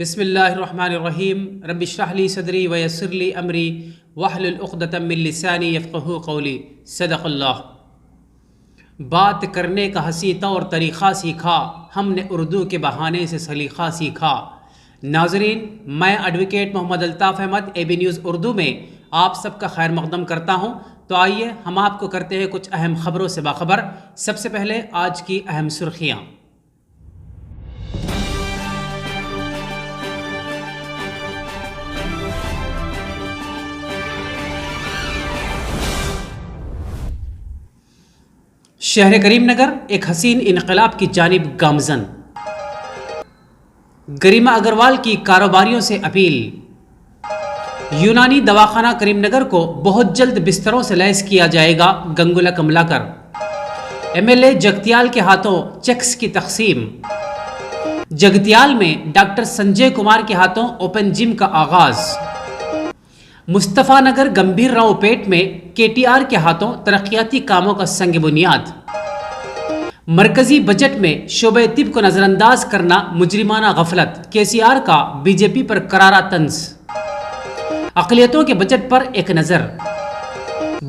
بسم اللہ الرحمن الرحیم رب اشرح لی صدری ویسر لی امری واحلل عقدۃ من لسانی یفقہوا قولی صدق اللہ۔ بات کرنے کا حسین طور طریقہ سیکھا ہم نے اردو کے بہانے سے سلیقہ سیکھا۔ ناظرین، میں advocate Muhammad Altaf Ahmad A B News Urdu میں آپ سب کا خیر مقدم کرتا ہوں۔ تو آئیے ہم آپ کو کرتے ہیں کچھ اہم خبروں سے باخبر۔ سب سے پہلے آج کی اہم سرخیاں۔ شہر کریم نگر ایک حسین انقلاب کی جانب گامزن۔ گریما اگروال کی کاروباریوں سے اپیل۔ یونانی دواخانہ کریم نگر کو بہت جلد بستروں سے لیس کیا جائے گا، گنگولا Kamalakar. M L A Jagtial کے ہاتھوں چیکس کی تقسیم۔ جگتیال میں ڈاکٹر سنجے کمار کے ہاتھوں اوپن جم کا آغاز۔ مصطفیٰ نگر گمبھیر راؤ پیٹ میں کے ٹی آر کے ہاتھوں ترقیاتی کاموں کا سنگ بنیاد۔ مرکزی بجٹ میں شعبہ طب کو نظر انداز کرنا مجرمانہ غفلت، کے سی آر کا بی جے پی پر کرارا طنز۔ اقلیتوں کے بجٹ پر ایک نظر۔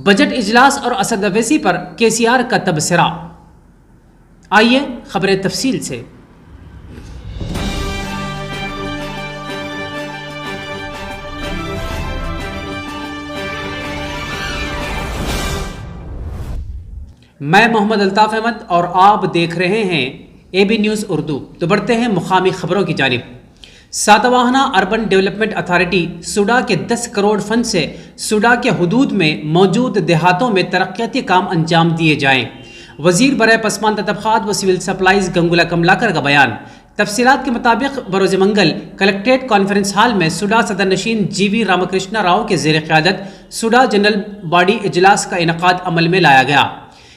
بجٹ اجلاس اور اسد اویسی پر کے سی آر کا تبصرہ۔ آئیے خبریں تفصیل سے۔ میں محمد الطاف احمد اور آپ دیکھ رہے ہیں اے بی نیوز اردو۔ تو بڑھتے ہیں مقامی خبروں کی جانب۔ ساتواہنا اربن ڈیولپمنٹ اتھارٹی سوڈا کے 10 کروڑ فنڈ سے سوڈا کے حدود میں موجود دیہاتوں میں ترقیاتی کام انجام دیے جائیں۔ وزیر برائے پسماندہ طبقات و سول سپلائز گنگولا کملاکر کا بیان۔ تفصیلات کے مطابق بروز منگل کلکٹریٹ کانفرنس ہال میں سوڈا صدر نشین جی وی رامکرشنا راؤ کے زیر قیادت سوڈا جنرل باڈی اجلاس کا انعقاد عمل میں لایا گیا۔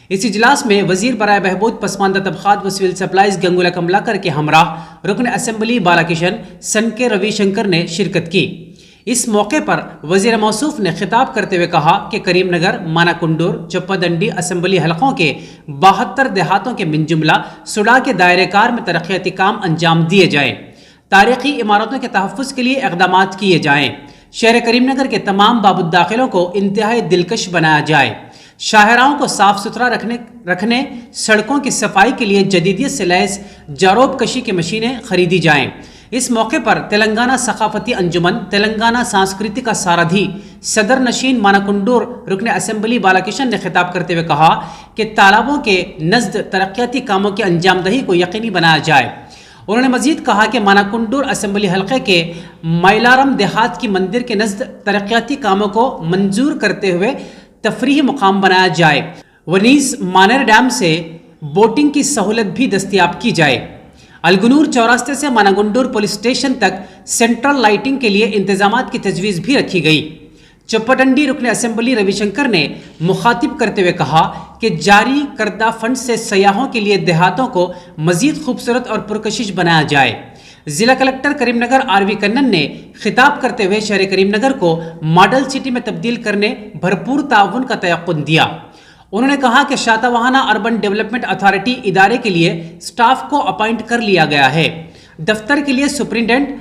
اس اجلاس میں وزیر برائے بہبود پسماندہ طبقات و سول سپلائز گنگولا کملاکر کے ہمراہ رکن اسمبلی بالا کشن سن کے روی شنکر نے شرکت کی۔ اس موقع پر وزیر موصوف نے خطاب کرتے ہوئے کہا کہ کریم نگر، مانا کنڈور، چپا-دنڈی اسمبلی حلقوں کے 72 دیہاتوں کے من جملہ سوڈا کے دائرہ کار میں ترقیاتی کام انجام دیے جائیں، تاریخی عمارتوں کے تحفظ کے لیے اقدامات کیے جائیں، شہر کریم نگر کے تمام باب الداخلوں کو انتہائی دلکش بنایا جائے، شاہراہوں کو صاف ستھرا رکھنے سڑکوں کی صفائی کے لیے جدیدیت سے لیس جاروب کشی کی مشینیں خریدی جائیں۔ اس موقع پر تلنگانہ ثقافتی انجمن، تلنگانہ سانسکرتک سارادھی صدر نشین مانا کنڈور رکن اسمبلی بالا کشن نے خطاب کرتے ہوئے کہا کہ تالابوں کے نزد ترقیاتی کاموں کی انجام دہی کو یقینی بنایا جائے۔ انہوں نے مزید کہا کہ مانا کنڈور اسمبلی حلقے کے مائلارم دیہات کی مندر کے نزد ترقیاتی کاموں کو منظور کرتے ہوئے تفریحی مقام بنایا جائے، ونیز مانیر ڈیم سے بوٹنگ کی سہولت بھی دستیاب کی جائے۔ الگنور چوراستے سے مانا گنڈور پولیس اسٹیشن تک سینٹرل لائٹنگ کے لیے انتظامات کی تجویز بھی رکھی گئی۔ چپا-ڈنڈی رکن اسمبلی روی شنکر نے مخاطب کرتے ہوئے کہا کہ جاری کردہ فنڈ سے سیاحوں کے لیے دیہاتوں کو مزید خوبصورت اور پرکشش بنایا جائے۔ ضلع collector Karimnagar R V Kannan نے خطاب کرتے ہوئے شہر کریم نگر کو ماڈل سٹی میں تبدیل کرنے بھرپور تعاون کا تیقن دیا۔ انہوں نے کہا کہ ساتواہنا اربن ڈیولپمنٹ اتھارٹی ادارے کے لیے سٹاف کو اپائنٹ کر لیا گیا ہے۔ دفتر کے لیے superintendent,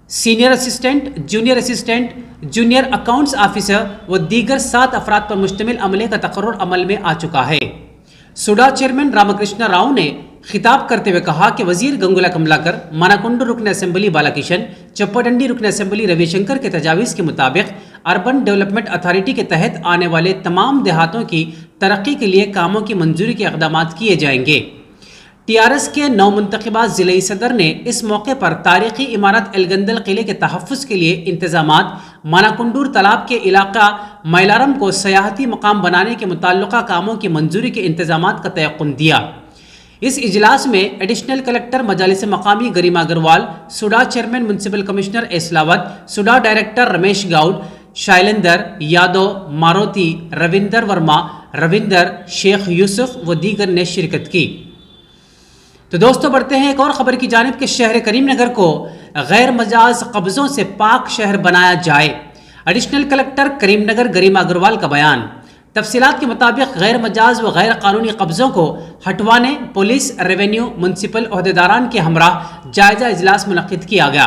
senior assistant, junior assistant, junior accounts officer و دیگر 7 افراد پر مشتمل عملے کا تقرر عمل میں آ چکا ہے۔ سوڈا چیئرمین رامکرشنا راؤ نے خطاب کرتے ہوئے کہا کہ وزیر گنگولا کملاکر، مانا کنڈور رکن اسمبلی بالا کشن، چپا-ڈنڈی رکن اسمبلی روی شنکر کے تجاویز کے مطابق اربن ڈیولپمنٹ اتھارٹی کے تحت آنے والے تمام دیہاتوں کی ترقی کے لیے کاموں کی منظوری کے اقدامات کیے جائیں گے۔ ٹی آر ایس کے نو منتخبہ ضلعی صدر نے اس موقع پر تاریخی عمارت ایلگندل قلعے کے تحفظ کے لیے انتظامات، مانا کنڈور تالاب کے علاقہ مائلارم کو سیاحتی مقام بنانے کے متعلقہ کاموں کی منظوری کے انتظامات کا تیقن دیا۔ اس اجلاس میں ایڈیشنل کلکٹر مجالس مقامی Garima Agarwal, SUDA chairman municipal commissioner Eslavath, SUDA director Ramesh Goud, Shailender Yadav, Maruti, Ravinder Verma, Ravinder, Sheikh Yousuf و دیگر نے شرکت کی۔ تو دوستو بڑھتے ہیں ایک اور خبر کی جانب کہ شہر کریم نگر کو غیر مجاز قبضوں سے پاک شہر بنایا جائے۔ ایڈیشنل کلکٹر کریم نگر گریما اگروال کا بیان۔ تفصیلات کے مطابق غیر مجاز و غیر قانونی قبضوں کو ہٹوانے پولیس، ریونیو، میونسپل عہدیداران کے ہمراہ جائزہ اجلاس منعقد کیا گیا۔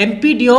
MPDO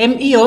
MEO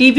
TV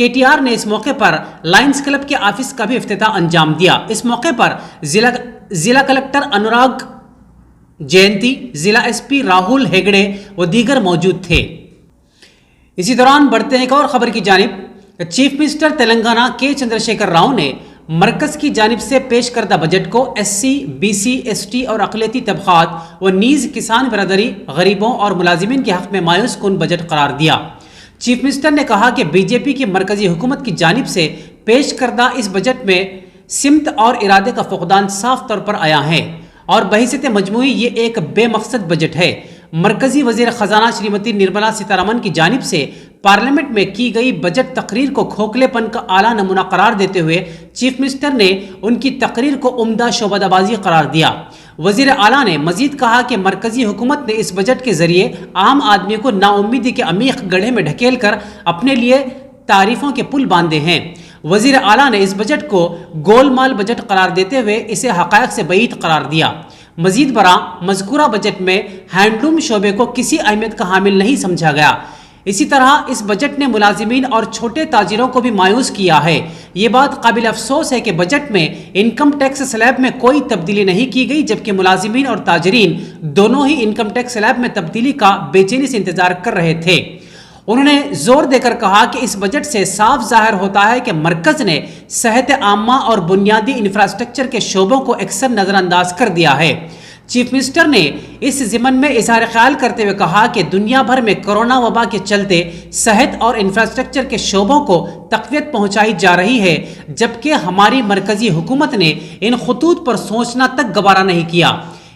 KTR نے اس موقع پر لائنز کلب کے آفس کا بھی افتتاح انجام دیا۔ اس موقع پر ضلع کلکٹر انوراگ جینتی، ضلع SP راہل ہیگڑے و دیگر موجود تھے۔ اسی دوران بڑھتے ہیں ایک اور خبر کی جانب۔ چیف منسٹر تلنگانہ کے چندرشیکھر راؤ نے مرکز کی جانب سے پیش کردہ بجٹ کو SC، BC، ST اور اقلیتی طبقات و نیز کسان برادری، غریبوں اور ملازمین کے حق میں مایوس کن بجٹ قرار دیا۔ چیف منسٹر نے کہا کہ BJP کی مرکزی حکومت کی جانب سے پیش کردہ اس بجٹ میں سمت اور ارادے کا فقدان صاف طور پر آیا ہے اور بحیثیت مجموعی یہ ایک بے مقصد بجٹ ہے۔ مرکزی وزیر خزانہ شریمتی نرملا سیتارمن کی جانب سے پارلیمنٹ میں کی گئی بجٹ تقریر کو کھوکھلے پن کا اعلیٰ نمونہ قرار دیتے ہوئے چیف منسٹر نے ان کی تقریر کو عمدہ شعبہ بازی قرار دیا۔ وزیر اعلیٰ نے مزید کہا کہ مرکزی حکومت نے اس بجٹ کے ذریعے عام آدمی کو نا امیدی کے عمیق گڑھے میں ڈھکیل کر اپنے لیے تعریفوں کے پل باندھے ہیں۔ وزیر اعلیٰ نے اس بجٹ کو گول مال بجٹ قرار دیتے ہوئے اسے حقائق سے بعید قرار دیا۔ مزید برآں مذکورہ بجٹ میں ہینڈلوم شعبے کو کسی اہمیت کا حامل نہیں سمجھا گیا۔ اسی طرح اس بجٹ نے ملازمین اور چھوٹے تاجروں کو بھی مایوس کیا ہے۔ یہ بات قابل افسوس ہے کہ بجٹ میں انکم ٹیکس سلیب میں کوئی تبدیلی نہیں کی گئی، جبکہ ملازمین اور تاجرین دونوں ہی انکم ٹیکس سلیب میں تبدیلی کا بے چینی سے انتظار کر رہے تھے۔ انہوں نے زور دے کر کہا کہ اس بجٹ سے صاف ظاہر ہوتا ہے کہ مرکز نے صحت عامہ اور بنیادی انفراسٹرکچر کے شعبوں کو اکثر نظر انداز کر دیا ہے۔ چیف منسٹر نے اس ضمن میں اظہار خیال کرتے ہوئے کہا کہ دنیا بھر میں کورونا وبا کے چلتے صحت اور انفراسٹرکچر کے شعبوں کو تقویت پہنچائی جا رہی ہے، جبکہ ہماری مرکزی حکومت نے ان خطوط پر سوچنا تک گوارا نہیں کیا۔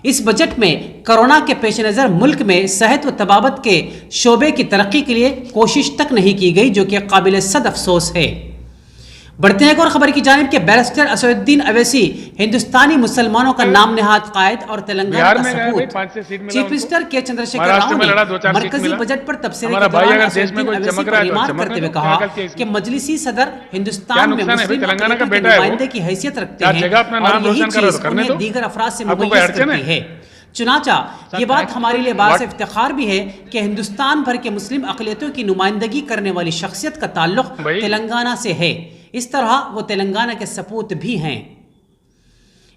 اس بجٹ میں کورونا کے پیش نظر ملک میں صحت و طبابت کے شعبے کی ترقی کے لیے کوشش تک نہیں کی گئی، جو کہ قابل صد افسوس ہے۔ بڑھتے ہیں ایک اور خبر کی جانب کہ بیرسٹر اسد الدین اویسی ہندوستانی مسلمانوں کا نام نہاد قائد اور تلنگانہ کا سپوت۔ چیف منسٹر کے چندرشیکھر راؤ نے مرکزی بجٹ پر تبصرے کے دوران اسد الدین اویسی پر ریمارک کرتے ہوئے کہا کہ مجلسی صدر ہندوستان میں مسلم اقلیت کے نمائندے کی حیثیت رکھتے ہیں اور یہی چیز انہیں دیگر افراد سے ممیز کرتی ہے۔ چنانچہ یہ بات ہمارے لیے باعث افتخار بھی ہے کہ ہندوستان بھر کے مسلم اقلیتوں کی نمائندگی کرنے والی شخصیت کا تعلق تلنگانہ سے ہے، اس طرح وہ تلنگانہ کے سپوت بھی ہیں۔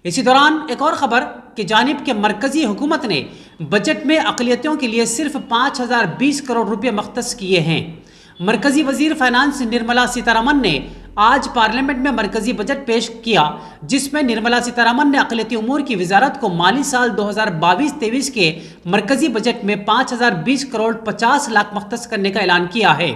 اسی دوران ایک اور خبر کی جانب کہ مرکزی حکومت نے بجٹ میں اقلیتوں کے لیے صرف 5020 کروڑ روپے مختص کیے ہیں۔ مرکزی وزیر فائنانس نرملا سیتارمن نے آج پارلیمنٹ میں مرکزی بجٹ پیش کیا، جس میں نرملا سیتارمن نے اقلیتی امور کی وزارت کو مالی سال 2022-23 کے مرکزی بجٹ میں 5020 کروڑ 50 لاکھ مختص کرنے کا اعلان کیا ہے،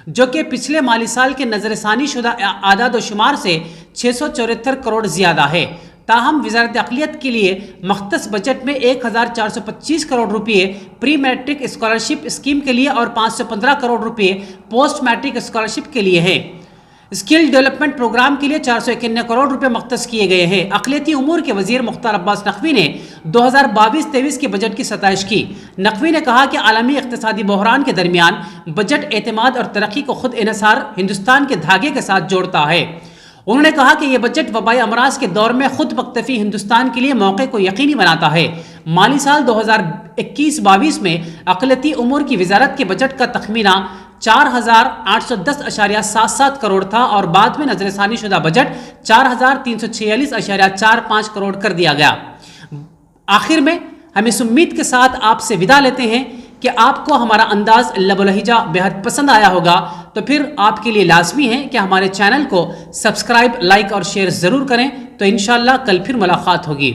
جو کہ پچھلے مالی سال کے نظر ثانی شدہ اعداد و شمار سے 674 کروڑ زیادہ ہے۔ تاہم وزارت اقلیت کے لیے مختص بجٹ میں 1425 کروڑ روپے پری میٹرک اسکالرشپ اسکیم کے لیے اور 515 کروڑ روپے پوسٹ میٹرک اسکالرشپ کے لیے ہیں۔ اسکل ڈیولپمنٹ پروگرام کے لیے 451 کروڑ روپے مختص کیے گئے ہیں۔ اقلیتی امور کے وزیر مختار عباس نقوی نے 2022-23 کے بجٹ کی ستائش کی۔ نقوی نے کہا کہ عالمی اقتصادی بحران کے درمیان بجٹ اعتماد اور ترقی کو خود انحصار ہندوستان کے دھاگے کے ساتھ جوڑتا ہے۔ انہوں نے کہا کہ یہ بجٹ وبائی امراض کے دور میں خود مکتفی ہندوستان کے لیے موقع کو یقینی بناتا ہے۔ مالی سال 2021-22 میں اقلیتی امور کی وزارت کے بجٹ کا تخمینہ 4810.77 کروڑ تھا اور بعد میں نظر ثانی شدہ بجٹ 4346.45 کروڑ کر دیا گیا۔ آخر میں ہم اس امید کے ساتھ آپ سے وداع لیتے ہیں کہ آپ کو ہمارا انداز لب و لہجہ بہت پسند آیا ہوگا، تو پھر آپ کے لیے لازمی ہے کہ ہمارے چینل کو سبسکرائب، لائک اور شیئر ضرور کریں۔ تو انشاءاللہ کل پھر ملاقات ہوگی۔